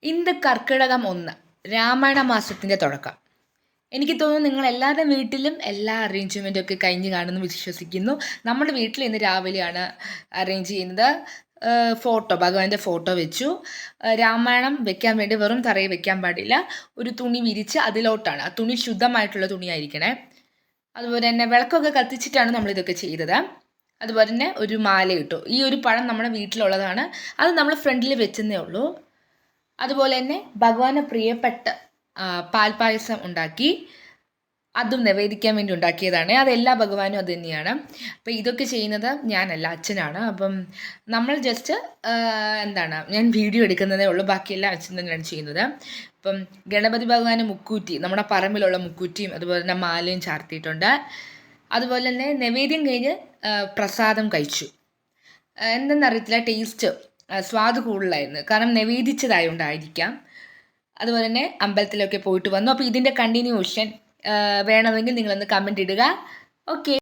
ഇന്ന് കർക്കിടകം 1 രാമായണ മാസത്തിൻ്റെ തുടക്കം. എനിക്ക് തോന്നുന്നു നിങ്ങൾ എല്ലാവരുടെ വീട്ടിലും എല്ലാ അറേഞ്ച്മെൻറ്റും ഒക്കെ കഴിഞ്ഞ് കാണുമെന്ന് വിശ്വസിക്കുന്നു. നമ്മുടെ വീട്ടിൽ ഇന്ന് രാവിലെയാണ് അറേഞ്ച് ചെയ്യുന്നത്. ഭഗവാന്റെ ഫോട്ടോ വെച്ചു. രാമായണം വെക്കാൻ വേണ്ടി വെറും തറയിൽ വെക്കാൻ പാടില്ല, ഒരു തുണി വിരിച്ച് അതിലോട്ടാണ്. ആ തുണി ശുദ്ധമായിട്ടുള്ള തുണിയായിരിക്കണേ. അതുപോലെ തന്നെ വിളക്കൊക്കെ കത്തിച്ചിട്ടാണ് നമ്മളിതൊക്കെ ചെയ്തത്. അതുപോലെ തന്നെ ഒരു മാല ഇട്ടു. ഈ ഒരു പഴം നമ്മുടെ വീട്ടിലുള്ളതാണ്, അത് നമ്മൾ ഫ്രണ്ടിൽ വെച്ചെന്നേ ഉള്ളൂ. അതുപോലെ തന്നെ ഭഗവാന് പ്രിയപ്പെട്ട പാൽപ്പായസം ഉണ്ടാക്കി, അതും നിവേദിക്കാൻ വേണ്ടി ഉണ്ടാക്കിയതാണ്. അതെല്ലാ ഭഗവാനും അത് തന്നെയാണ്. അപ്പോൾ ഇതൊക്കെ ചെയ്യുന്നത് ഞാനല്ല, അച്ഛനാണ്. അപ്പം നമ്മൾ ജസ്റ്റ് ഞാൻ വീഡിയോ എടുക്കുന്നതേ ഉള്ളൂ, ബാക്കിയെല്ലാം അച്ഛൻ തന്നെയാണ് ചെയ്യുന്നത്. അപ്പം ഗണപതി ഭഗവാന് മുക്കൂറ്റി, നമ്മുടെ പറമ്പിലുള്ള മുക്കൂറ്റിയും അതുപോലെ തന്നെ മാലയും ചാർത്തിയിട്ടുണ്ട്. അതുപോലെ തന്നെ നിവേദ്യം കഴിഞ്ഞ് പ്രസാദം കഴിച്ചു. എന്തെന്നറിയത്തില്ല, ടേസ്റ്റ് സ്വാദ് കൂടുതലായിരുന്നു, കാരണം നിവേദിച്ചതായതുകൊണ്ടായിരിക്കാം. അതുപോലെ തന്നെ അമ്പലത്തിലൊക്കെ പോയിട്ട് വന്നു. അപ്പോൾ ഇതിൻ്റെ കണ്ടിന്യൂഷൻ വേണമെങ്കിൽ നിങ്ങളൊന്ന് കമൻറ്റ് ഇടുക. ഓക്കെ.